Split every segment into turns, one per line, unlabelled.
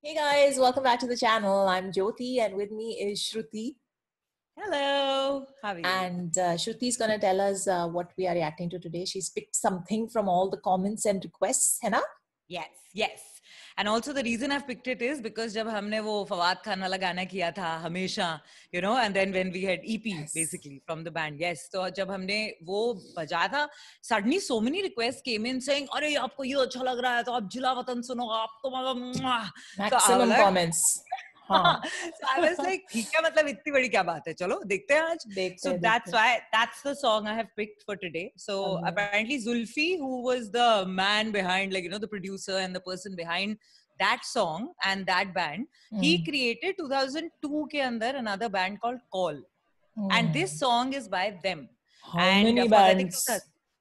Hey guys, welcome back to the channel. I'm Jyoti and with me is Shruti.
Hello, how are you?
And Shruti is going to tell us what we are reacting to today. She's picked something from all the comments and requests, है ना?
Yes. And also the reason I've picked it is because जब हमने वो फवाद खान वाला गाना किया था हमेशा, and then when we had EP basically from the band, yes. तो जब हमने वो बजा था, suddenly so many requests came in saying, अरे आपको ये अच्छा लग रहा है तो आप जिला वतन सुनो, आप तो मतलब
Maximum comments.
हाँ. So I was like, ठीक है, मतलब इतनी बड़ी क्या बात है, चलो देखते हैं आज. So that's the song I have picked for today. So apparently Zulfi, who was the man behind, the producer and the person behind that song and that band, he created 2002 ke andar another band called Call, and this song is by them.
How many bands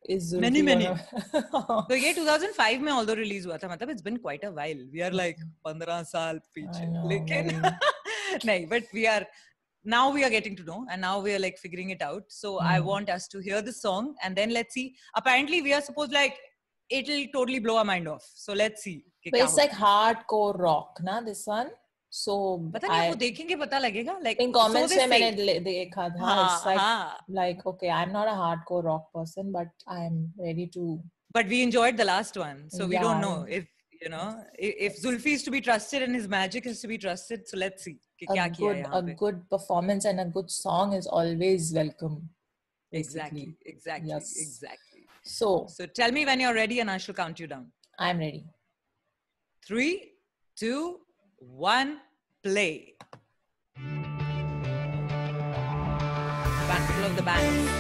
is Zulfi?
Many. तो ये 2005 में although release हुआ था, मतलब it's been quite a while. We are like 15 साल पीछे, लेकिन नहीं, but now we are getting to know and now we are like figuring it out. So I want us to hear the song and then let's see. Apparently we are supposed it'll totally blow our mind off. So let's see.
But it's like hardcore rock, na, this one. So
पता नहीं, वो देखेंगे पता लगेगा. Like
in comments में मैंने देखा था. It's like okay, I'm not a hardcore rock person, but I'm ready to.
But we enjoyed the last one, so we don't know if Zulfi is to be trusted and his magic is to be trusted. So let's see.
A good performance and a good song is always welcome.
Basically. Exactly.
Yes.
Exactly.
So
tell me when you're ready and I shall count you down.
I'm ready.
3, 2, 1, play. Battle of the Bands.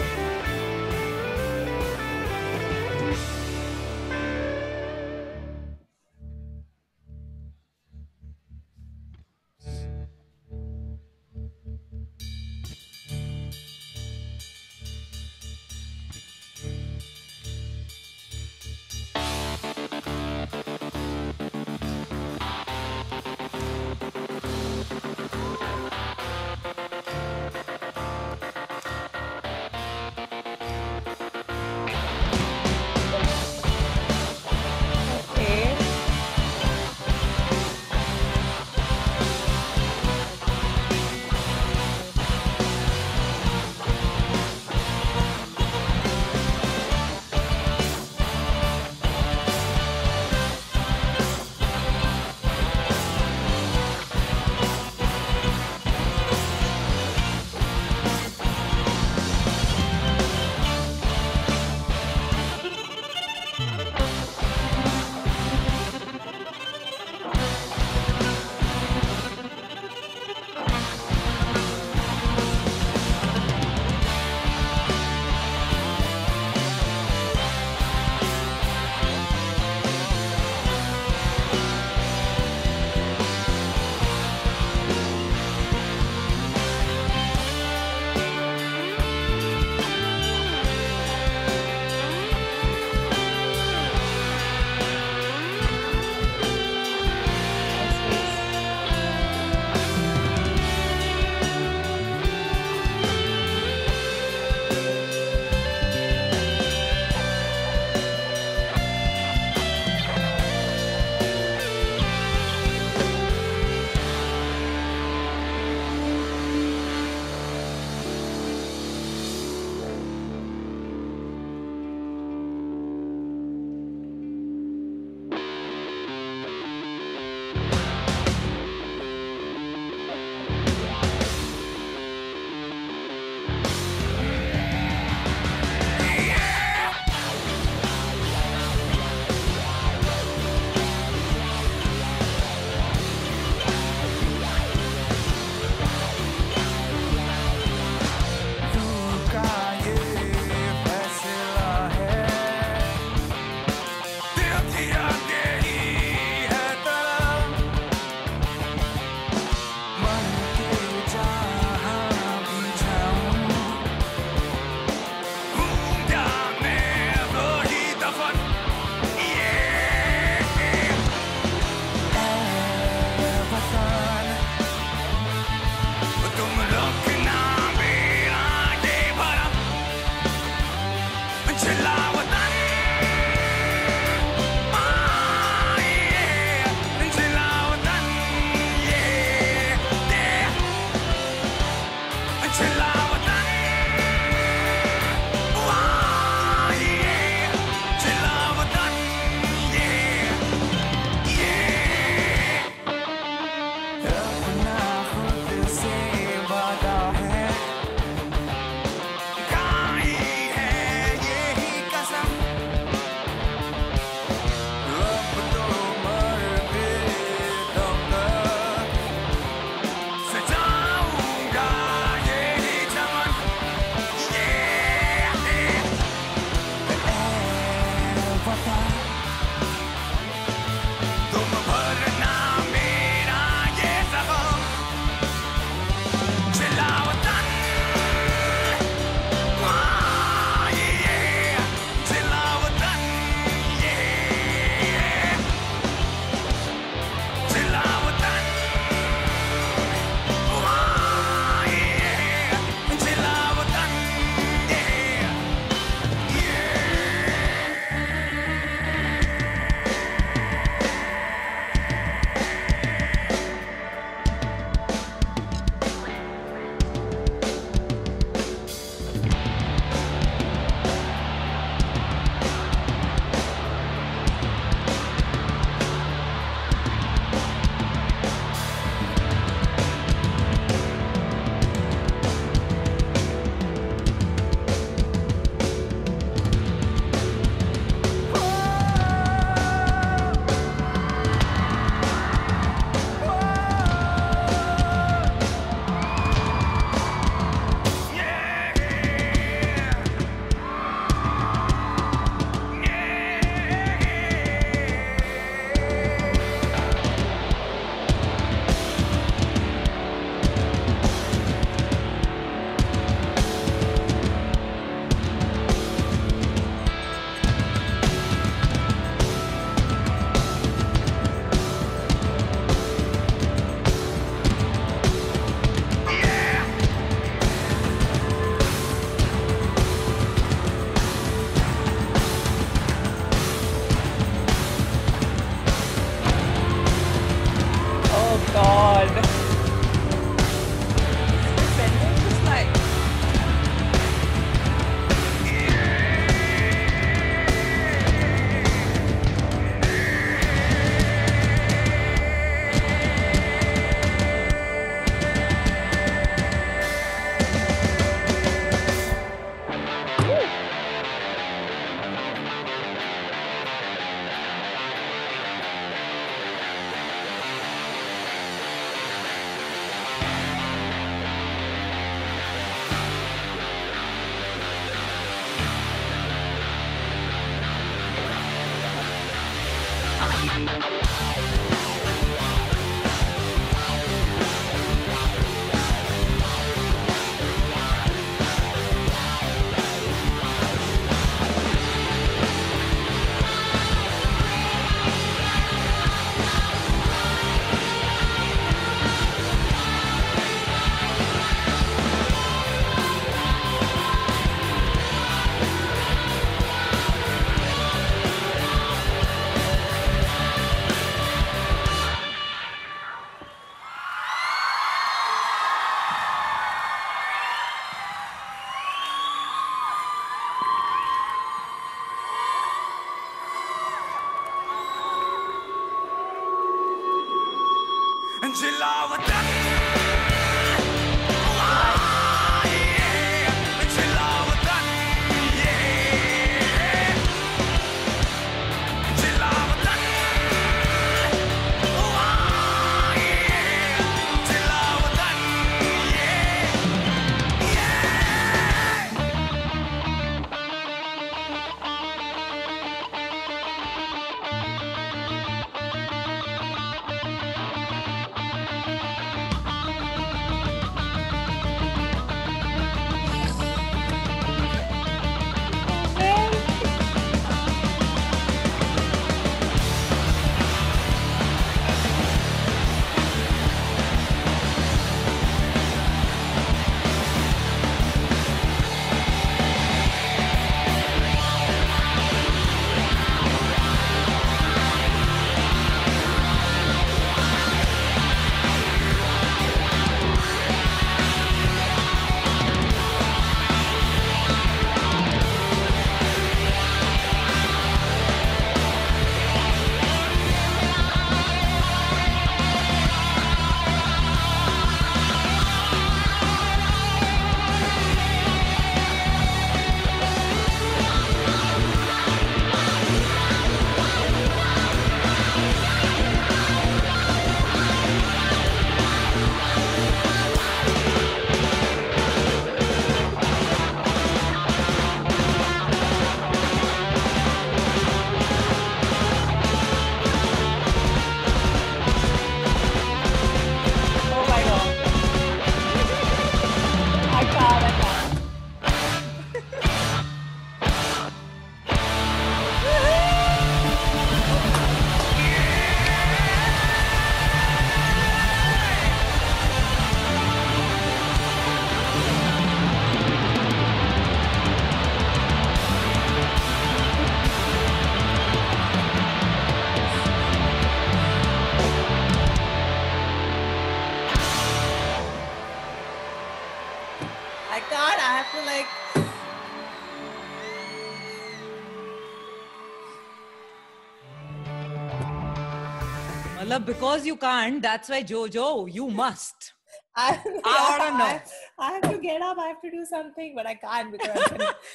Because you can't, that's why Jojo, you must.
I want to know. I have to get up. I have to do something, but I can't because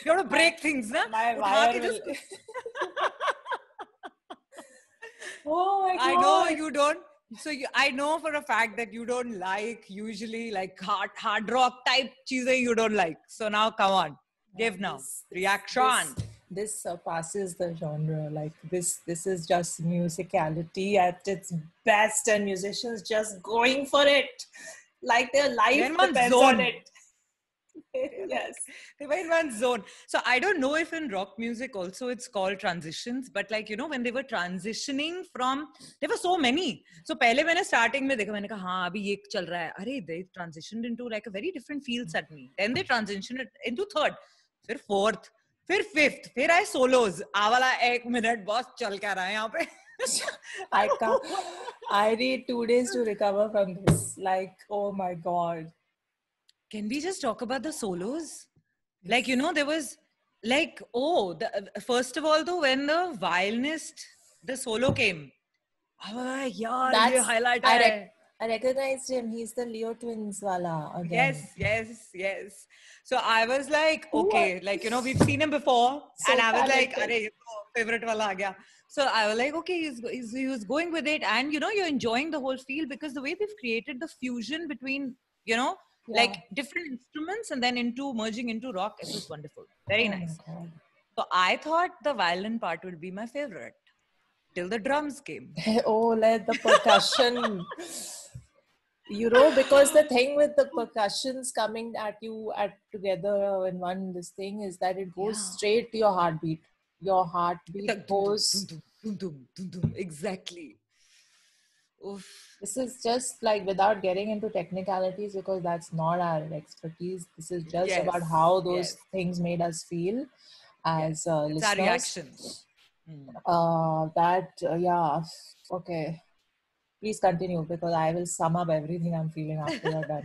you have to break things, na?
My wire will... Oh my God.
I know you don't. So I know for a fact that you don't like usually like hard rock type cheese you don't like. So now come on, give now reaction.
This surpasses the genre. Like this is just musicality at its best, and musicians just going for it, like their life depends on it. Yes,
they were in one zone. So I don't know if in rock music also it's called transitions, but like you know when they were transitioning from, there were so many. So पहले मैंने starting में देखा, मैंने कहा हाँ अभी ये चल रहा है. अरे they transitioned into like a very different field suddenly. Then they transitioned into third, फिर fourth. फिर fifth, फिर आए solos. आवाला 1 minute boss चल क्या रहा है यहाँ पे?
I need 2 days to recover from this. Like, oh my God.
Can we just talk about the solos? Like, you know, there was like, first of all though, when the violinist, the solo came, I was like, yeah, ये highlight
I recognized him. He's the Leo Twins wala again.
Yes. So I was like, okay, like, you know, we've seen him before. So and I was like, arey, favorite wala aa gaya. So I was like, okay, he was going with it. And, you know, you're enjoying the whole feel because the way they've created the fusion between, you know, like different instruments and then merging into rock, it was wonderful. Very nice. So I thought the violin part would be my favorite till the drums came.
Let the percussion... You know, because the thing with the percussions coming at you together in one this thing is that it goes straight to your heartbeat. Your heartbeat goes...
Exactly. Oof.
This is just like without getting into technicalities because that's not our expertise. This is just about how those things made us feel as listeners.
It's our reaction.
Okay. Please continue because I will sum up everything I'm feeling after you're done.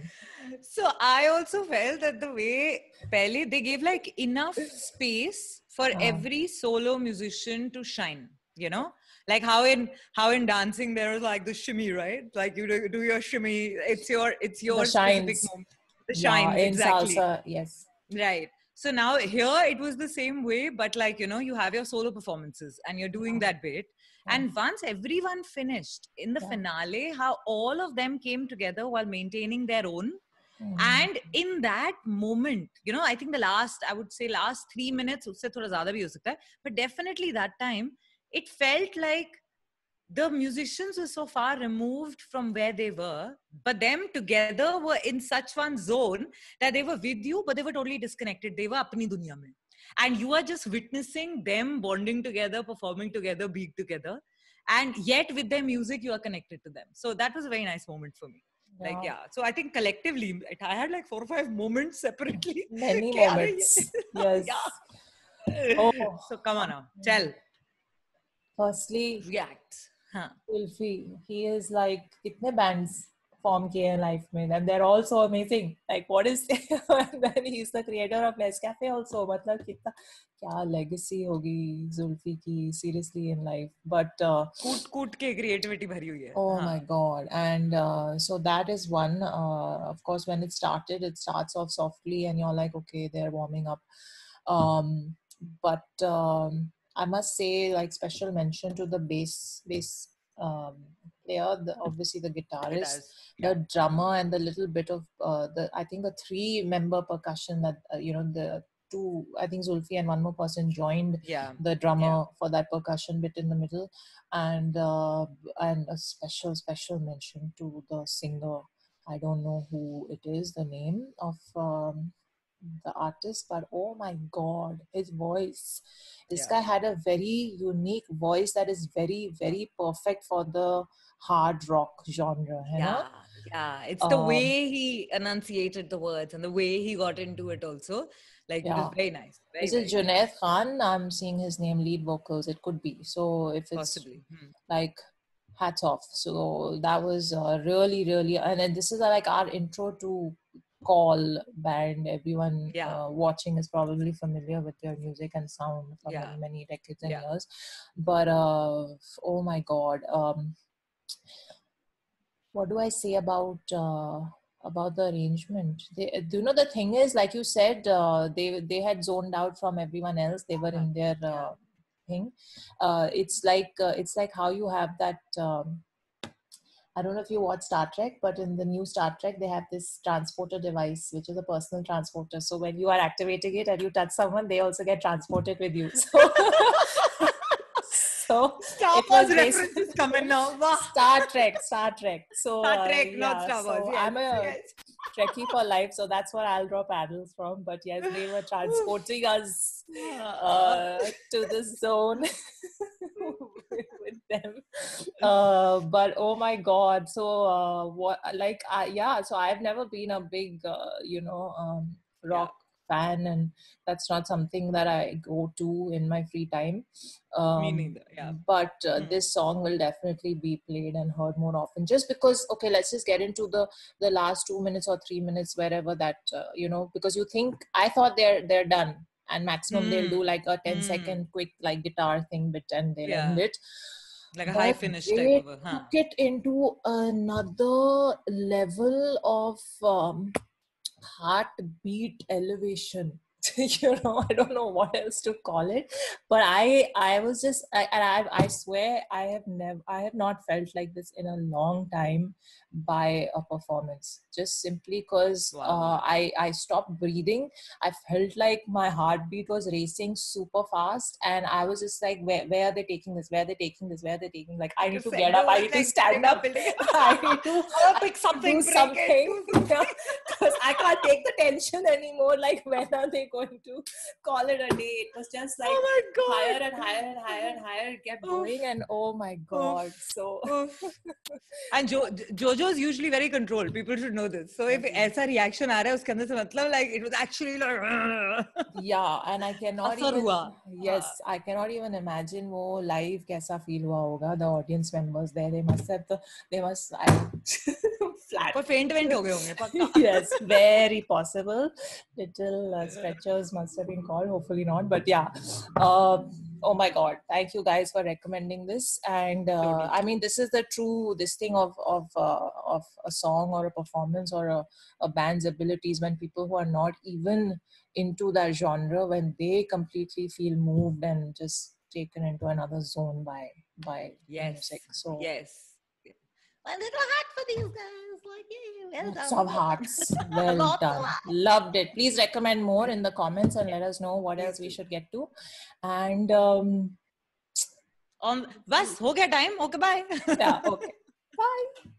So I also felt that the way pehle they gave like enough space for every solo musician to shine, you know? Like how in dancing there was like the shimmy, right? Like you do your shimmy. It's your
The
specific
shines.
moment. The
Yeah,
shines,
in
exactly.
salsa, yes.
Right. So now here it was the same way, but like, you have your solo performances and you're doing that bit. And once everyone finished in the finale, how all of them came together while maintaining their own. And in that moment, I think I would say last 3 minutes, usse thoda zyada bhi ho sakta hai, but definitely that time, it felt like the musicians were so far removed from where they were, but them together were in such one zone that they were with you, but they were totally disconnected. They were apni dunya mein. And you are just witnessing them bonding together, performing together, being together. And yet with their music, you are connected to them. So that was a very nice moment for me. Like, yeah. So I think collectively, I had like 4 or 5 moments separately.
Many moments. Yes.
Yeah. Oh. So come on now. Tell.
Firstly,
react.
Zulfi, he is like, kitne bands form kiye in life mein, and they're all so amazing. Like, what is and then he's the creator of Nescafe also. Matlab kitna kya legacy hogi Zulfi ki, seriously, in life. But
koot ke creativity bhari hui hai.
Oh my God. And so that is one. Of course, when it starts off softly and you're like, okay, they're warming up. But I must say, like, special mention to the bass player, obviously the guitarist, the drummer, and the little bit of I think a 3-member percussion that the two, I think Zulfi and one more person joined the drummer for that percussion bit in the middle, and a special mention to the singer. I don't know who it is, the name of the artist, but oh my God, his voice. This guy had a very unique voice that is very, very perfect for the hard rock genre.
Yeah. It's the way he enunciated the words and the way he got into it also. Like, it was very nice.
Is it Junaid Khan? I'm seeing his name, lead vocals. It could be. So if it's
possibly
like, hats off. So that was really, really, and then this is like our intro to Call band. Everyone watching is probably familiar with their music and sound for many, many decades and years. But oh my God, what do I say about the arrangement? The thing is, like you said, they had zoned out from everyone else. They were in their thing. It's like how you have that. I don't know if you watch Star Trek, but in the new Star Trek, they have this transporter device, which is a personal transporter. So when you are activating it and you touch someone, they also get transported with you. So
Star Wars references coming now. Wow.
Star Trek. So
Star Trek, not Star Wars.
So I'm a Trekkie for life, so that's where I'll draw paddles from. But yes, they were transporting us to the zone with them. But oh my God! So so I've never been a big rock fan, and that's not something that I go to in my free time.
Me neither. Yeah.
But this song will definitely be played and heard more often, just because. Okay, let's just get into the last 2 minutes or 3 minutes, wherever that because you think, I thought they're done, and maximum they'll do like a 10-second quick like guitar thing bit and they'll end it.
Like a high finish type of
took it into another level of heartbeat elevation. I don't know what else to call it, but I was just I swear I have not felt like this in a long time by a performance, just simply because I stopped breathing. I felt like my heartbeat was racing super fast, and I was just like, where are they taking this, like, I need to get up, I need to stand up, I need to
pick something,
do something, because I can't take the tension anymore. Like, when are they going to call it a day? It was just like, higher and higher, it kept going, and oh my God. So
and Jojo's usually very controlled. People should know this. So if aisa reaction aa raha hai, uske andar se matlab, like, it was actually like
and I cannot I cannot even imagine wo live kaisa feel hua hoga. The audience members there, they must flat.
But faint ho gaye honge pakka.
Yes, very possible. Little stretchers must have been called, hopefully not, but Oh my God. Thank you guys for recommending this. And I mean, this is the true, this thing of a song or a performance or a band's abilities, when people who are not even into that genre, when they completely feel moved and just taken into another zone by music. So
yes. A little heart for these guys, like, yeah, well
lots
done.
of hearts. Well done. Loved it. Please recommend more in the comments and let us know what else we should get to. And
बस हो गया time. Okay, bye.
yeah, okay. Bye.